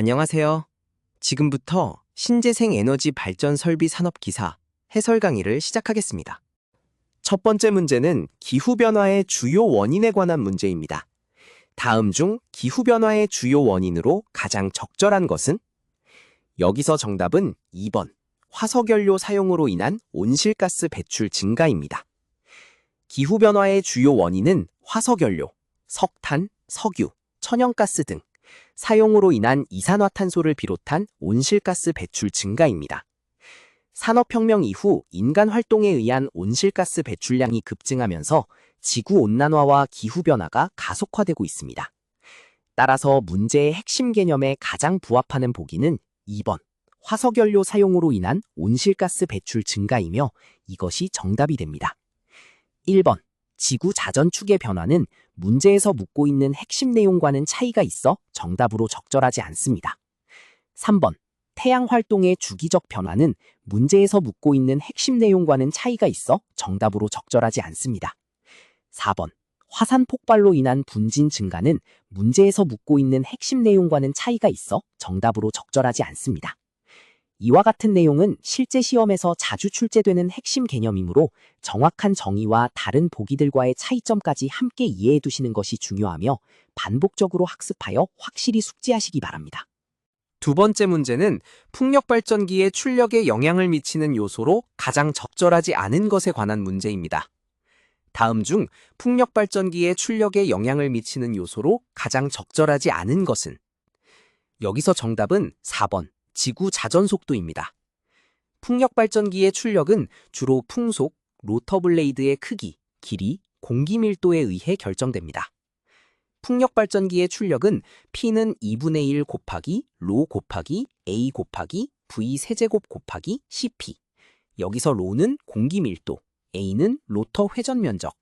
안녕하세요. 지금부터 신재생 에너지 발전 설비 산업 기사 해설 강의를 시작하겠습니다. 첫 번째 문제는 기후변화의 주요 원인에 관한 문제입니다. 다음 중 기후변화의 주요 원인으로 가장 적절한 것은? 여기서 정답은 2번, 화석연료 사용으로 인한 온실가스 배출 증가입니다. 기후변화의 주요 원인은 화석연료, 석탄, 석유, 천연가스 등 사용으로 인한 이산화탄소를 비롯한 온실가스 배출 증가입니다. 산업혁명 이후 인간 활동에 의한 온실가스 배출량이 급증하면서 지구온난화와 기후변화가 가속화되고 있습니다. 따라서 문제의 핵심 개념에 가장 부합하는 보기는 2번, 화석연료 사용으로 인한 온실가스 배출 증가이며 이것이 정답이 됩니다. 1번, 지구 자전축의 변화는 문제에서 묻고 있는 핵심 내용과는 차이가 있어 정답으로 적절하지 않습니다. 3번, 태양 활동의 주기적 변화는 문제에서 묻고 있는 핵심 내용과는 차이가 있어 정답으로 적절하지 않습니다. 4번, 화산 폭발로 인한 분진 증가는 문제에서 묻고 있는 핵심 내용과는 차이가 있어 정답으로 적절하지 않습니다. 이와 같은 내용은 실제 시험에서 자주 출제되는 핵심 개념이므로 정확한 정의와 다른 보기들과의 차이점까지 함께 이해해 두시는 것이 중요하며 반복적으로 학습하여 확실히 숙지하시기 바랍니다. 두 번째 문제는 풍력발전기의 출력에 영향을 미치는 요소로 가장 적절하지 않은 것에 관한 문제입니다. 다음 중 풍력발전기의 출력에 영향을 미치는 요소로 가장 적절하지 않은 것은? 여기서 정답은 4번, 지구 자전 속도입니다. 풍력발전기의 출력은 주로 풍속, 로터 블레이드의 크기, 길이, 공기 밀도에 의해 결정됩니다. 풍력발전기의 출력은 P는 2분의 1 곱하기 로 곱하기 A 곱하기 V 세제곱 곱하기 CP. 여기서 로는 공기 밀도, A는 로터 회전 면적,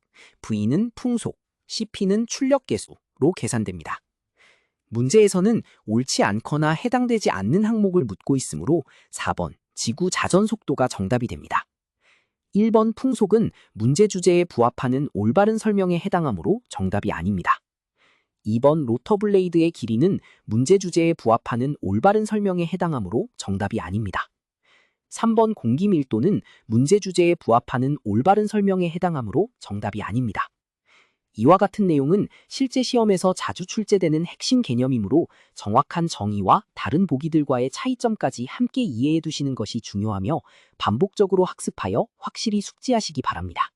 V는 풍속, CP는 출력 개수로 계산됩니다. 문제에서는 옳지 않거나 해당되지 않는 항목을 묻고 있으므로 4번, 지구 자전 속도가 정답이 됩니다. 1번 풍속은 문제 주제에 부합하는 올바른 설명에 해당하므로 정답이 아닙니다. 2번 로터 블레이드의 길이는 문제 주제에 부합하는 올바른 설명에 해당하므로 정답이 아닙니다. 3번 공기 밀도는 문제 주제에 부합하는 올바른 설명에 해당하므로 정답이 아닙니다. 이와 같은 내용은 실제 시험에서 자주 출제되는 핵심 개념이므로 정확한 정의와 다른 보기들과의 차이점까지 함께 이해해 두시는 것이 중요하며 반복적으로 학습하여 확실히 숙지하시기 바랍니다.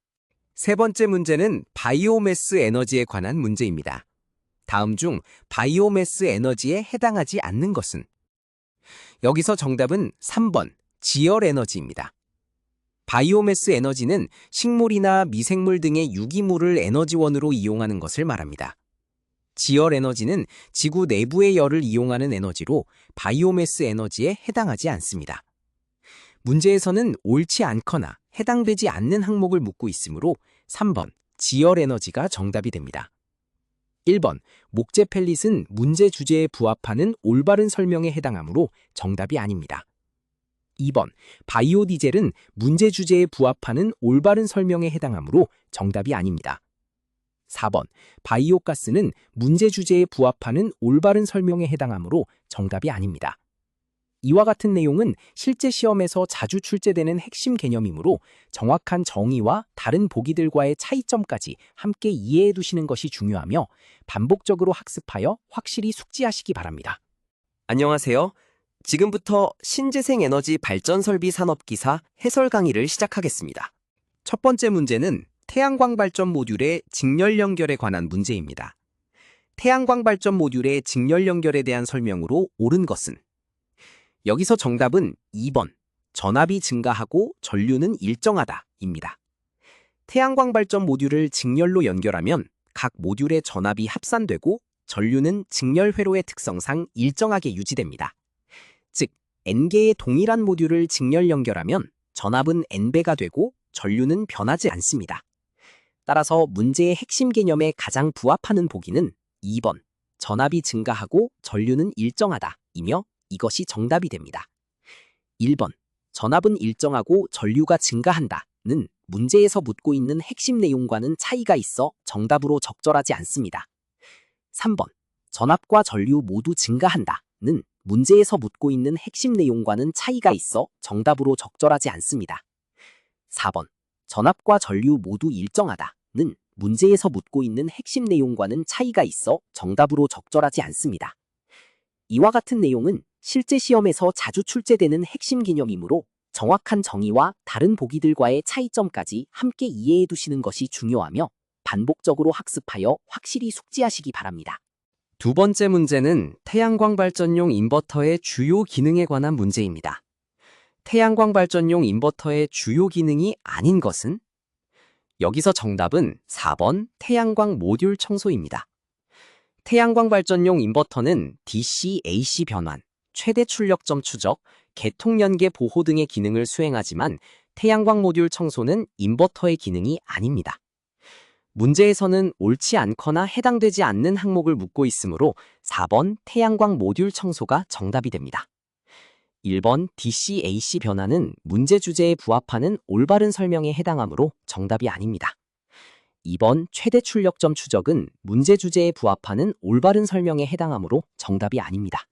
세 번째 문제는 바이오매스 에너지에 관한 문제입니다. 다음 중 바이오매스 에너지에 해당하지 않는 것은? 여기서 정답은 3번, 지열 에너지입니다. 바이오매스 에너지는 식물이나 미생물 등의 유기물을 에너지원으로 이용하는 것을 말합니다. 지열 에너지는 지구 내부의 열을 이용하는 에너지로 바이오매스 에너지에 해당하지 않습니다. 문제에서는 옳지 않거나 해당되지 않는 항목을 묻고 있으므로 3번, 지열 에너지가 정답이 됩니다. 1번, 목재 펠릿은 문제 주제에 부합하는 올바른 설명에 해당하므로 정답이 아닙니다. 2번, 바이오 디젤은 문제 주제에 부합하는 올바른 설명에 해당하므로 정답이 아닙니다. 4번, 바이오 가스는 문제 주제에 부합하는 올바른 설명에 해당하므로 정답이 아닙니다. 이와 같은 내용은 실제 시험에서 자주 출제되는 핵심 개념이므로 정확한 정의와 다른 보기들과의 차이점까지 함께 이해해 두시는 것이 중요하며 반복적으로 학습하여 확실히 숙지하시기 바랍니다. 안녕하세요. 지금부터 신재생 에너지 발전 설비 산업 기사 해설 강의를 시작하겠습니다. 첫 번째 문제는 태양광 발전 모듈의 직렬 연결에 관한 문제입니다. 태양광 발전 모듈의 직렬 연결에 대한 설명으로 옳은 것은? 여기서 정답은 2번, 전압이 증가하고 전류는 일정하다입니다. 태양광 발전 모듈을 직렬로 연결하면 각 모듈의 전압이 합산되고 전류는 직렬 회로의 특성상 일정하게 유지됩니다. 즉, N개의 동일한 모듈을 직렬 연결하면 전압은 N배가 되고 전류는 변하지 않습니다. 따라서 문제의 핵심 개념에 가장 부합하는 보기는 2번, 전압이 증가하고 전류는 일정하다이며 이것이 정답이 됩니다. 1번, 전압은 일정하고 전류가 증가한다는 문제에서 묻고 있는 핵심 내용과는 차이가 있어 정답으로 적절하지 않습니다. 3번, 전압과 전류 모두 증가한다는 문제에서 묻고 있는 핵심 내용과는 차이가 있어 정답으로 적절하지 않습니다. 4번. 전압과 전류 모두 일정하다는 문제에서 묻고 있는 핵심 내용과는 차이가 있어 정답으로 적절하지 않습니다. 이와 같은 내용은 실제 시험에서 자주 출제되는 핵심 개념이므로 정확한 정의와 다른 보기들과의 차이점까지 함께 이해해 두시는 것이 중요하며 반복적으로 학습하여 확실히 숙지하시기 바랍니다. 두 번째 문제는 태양광 발전용 인버터의 주요 기능에 관한 문제입니다. 태양광 발전용 인버터의 주요 기능이 아닌 것은? 여기서 정답은 4번 태양광 모듈 청소입니다. 태양광 발전용 인버터는 DC, AC 변환, 최대 출력점 추적, 개통 연계 보호 등의 기능을 수행하지만 태양광 모듈 청소는 인버터의 기능이 아닙니다. 문제에서는 옳지 않거나 해당되지 않는 항목을 묻고 있으므로 4번 태양광 모듈 청소가 정답이 됩니다. 1번 DC, AC 변화는 문제 주제에 부합하는 올바른 설명에 해당하므로 정답이 아닙니다. 2번 최대 출력점 추적은 문제 주제에 부합하는 올바른 설명에 해당하므로 정답이 아닙니다.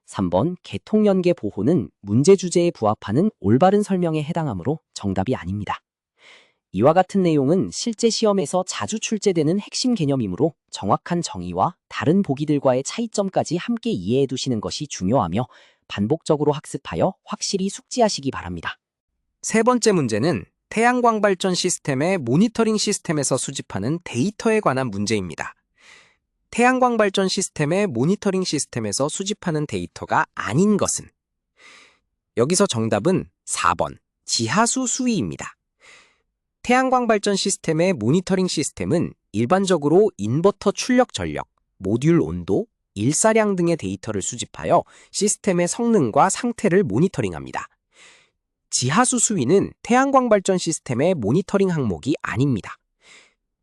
3번 개통 연계 보호는 문제 주제에 부합하는 올바른 설명에 해당하므로 정답이 아닙니다. 이와 같은 내용은 실제 시험에서 자주 출제되는 핵심 개념이므로 정확한 정의와 다른 보기들과의 차이점까지 함께 이해해 두시는 것이 중요하며 반복적으로 학습하여 확실히 숙지하시기 바랍니다. 세 번째 문제는 태양광 발전 시스템의 모니터링 시스템에서 수집하는 데이터에 관한 문제입니다. 태양광 발전 시스템의 모니터링 시스템에서 수집하는 데이터가 아닌 것은? 여기서 정답은 4번 지하수 수위입니다. 태양광 발전 시스템의 모니터링 시스템은 일반적으로 인버터 출력 전력, 모듈 온도, 일사량 등의 데이터를 수집하여 시스템의 성능과 상태를 모니터링합니다. 지하수 수위는 태양광 발전 시스템의 모니터링 항목이 아닙니다.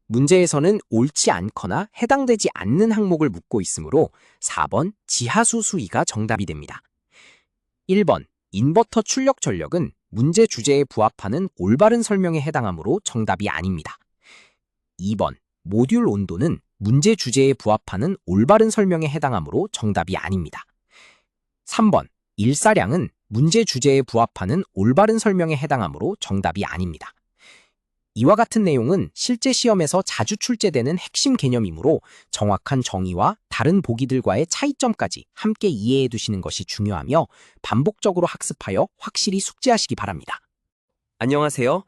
문제에서는 옳지 않거나 해당되지 않는 항목을 묻고 있으므로 4번 지하수 수위가 정답이 됩니다. 1번 인버터 출력 전력은 문제 주제에 부합하는 올바른 설명에 해당하므로 정답이 아닙니다. 2번 모듈 온도는 문제 주제에 부합하는 올바른 설명에 해당하므로 정답이 아닙니다. 3번 일사량은 문제 주제에 부합하는 올바른 설명에 해당하므로 정답이 아닙니다. 이와 같은 내용은 실제 시험에서 자주 출제되는 핵심 개념이므로 정확한 정의와 다른 보기들과의 차이점까지 함께 이해해 두시는 것이 중요하며 반복적으로 학습하여 확실히 숙지하시기 바랍니다. 안녕하세요.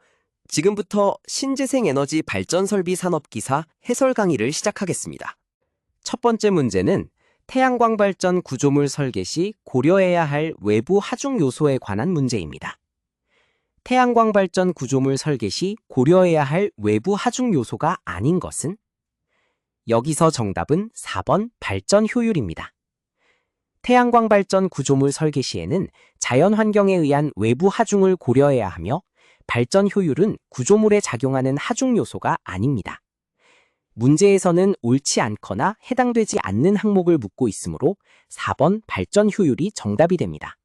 지금부터 신재생 에너지 발전 설비 산업기사 해설 강의를 시작하겠습니다. 첫 번째 문제는 태양광 발전 구조물 설계 시 고려해야 할 외부 하중 요소에 관한 문제입니다. 태양광 발전 구조물 설계 시 고려해야 할 외부 하중 요소가 아닌 것은? 여기서 정답은 4번 발전 효율입니다. 태양광 발전 구조물 설계 시에는 자연 환경에 의한 외부 하중을 고려해야 하며 발전 효율은 구조물에 작용하는 하중 요소가 아닙니다. 문제에서는 옳지 않거나 해당되지 않는 항목을 묻고 있으므로 4번 발전 효율이 정답이 됩니다.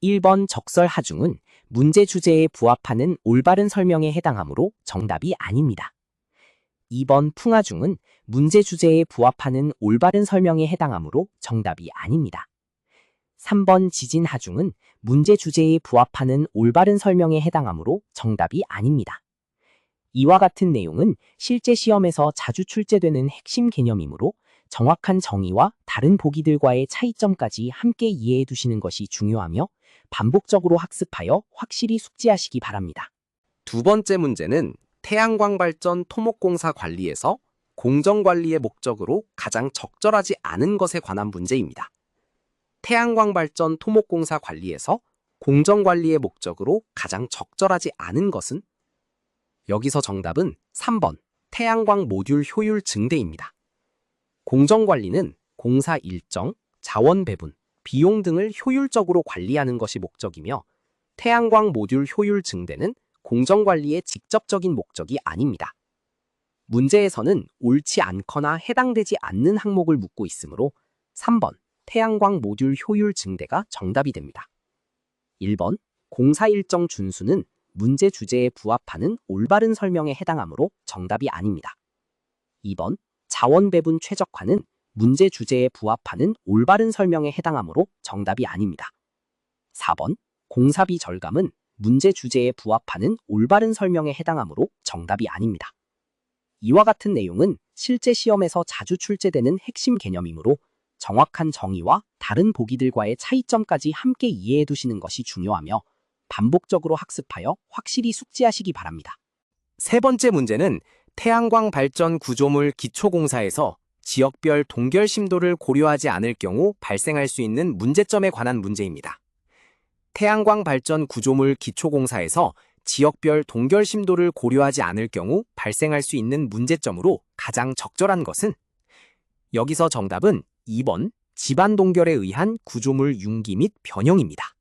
1번 적설 하중은 문제 주제에 부합하는 올바른 설명에 해당하므로 정답이 아닙니다. 2번 풍하중은 문제 주제에 부합하는 올바른 설명에 해당하므로 정답이 아닙니다. 3번 지진 하중은 문제 주제에 부합하는 올바른 설명에 해당하므로 정답이 아닙니다. 이와 같은 내용은 실제 시험에서 자주 출제되는 핵심 개념이므로 정확한 정의와 다른 보기들과의 차이점까지 함께 이해해 두시는 것이 중요하며 반복적으로 학습하여 확실히 숙지하시기 바랍니다. 두 번째 문제는 태양광 발전 토목공사 관리에서 공정관리의 목적으로 가장 적절하지 않은 것에 관한 문제입니다. 태양광 발전 토목공사 관리에서 공정관리의 목적으로 가장 적절하지 않은 것은? 여기서 정답은 3번 태양광 모듈 효율 증대입니다. 공정관리는 공사 일정, 자원 배분, 비용 등을 효율적으로 관리하는 것이 목적이며 태양광 모듈 효율 증대는 공정관리의 직접적인 목적이 아닙니다. 문제에서는 옳지 않거나 해당되지 않는 항목을 묻고 있으므로 3번 태양광 모듈 효율 증대가 정답이 됩니다. 1번 공사 일정 준수는 문제 주제에 부합하는 올바른 설명에 해당하므로 정답이 아닙니다. 2번 자원 배분 최적화는 문제 주제에 부합하는 올바른 설명에 해당하므로 정답이 아닙니다. 4번 공사비 절감은 문제 주제에 부합하는 올바른 설명에 해당하므로 정답이 아닙니다. 이와 같은 내용은 실제 시험에서 자주 출제되는 핵심 개념이므로 정확한 정의와 다른 보기들과의 차이점까지 함께 이해해 두시는 것이 중요하며 반복적으로 학습하여 확실히 숙지하시기 바랍니다. 세 번째 문제는 태양광 발전 구조물 기초공사에서 지역별 동결 심도를 고려하지 않을 경우 발생할 수 있는 문제점에 관한 문제입니다. 태양광 발전 구조물 기초공사에서 지역별 동결 심도를 고려하지 않을 경우 발생할 수 있는 문제점으로 가장 적절한 것은 여기서 정답은 2번 집안 동결에 의한 구조물 융기 및 변형입니다.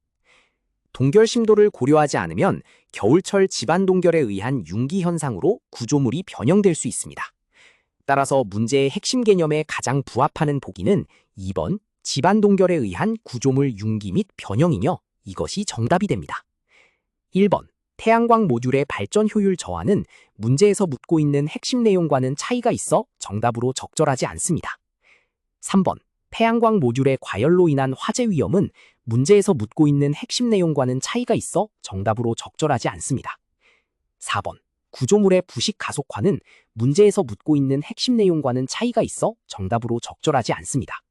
동결 심도를 고려하지 않으면 겨울철 집안 동결에 의한 융기 현상으로 구조물이 변형될 수 있습니다. 따라서 문제의 핵심 개념에 가장 부합하는 보기는 2번 집안 동결에 의한 구조물 융기 및 변형이며 이것이 정답이 됩니다. 1번 태양광 모듈의 발전 효율 저하는 문제에서 묻고 있는 핵심 내용과는 차이가 있어 정답으로 적절하지 않습니다. 3번 태양광 모듈의 과열로 인한 화재 위험은 문제에서 묻고 있는 핵심 내용과는 차이가 있어 정답으로 적절하지 않습니다. 4번 구조물의 부식 가속화는 문제에서 묻고 있는 핵심 내용과는 차이가 있어 정답으로 적절하지 않습니다.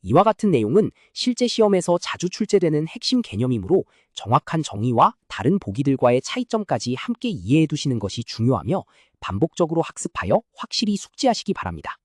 이와 같은 내용은 실제 시험에서 자주 출제되는 핵심 개념이므로 정확한 정의와 다른 보기들과의 차이점까지 함께 이해해 두시는 것이 중요하며 반복적으로 학습하여 확실히 숙지하시기 바랍니다.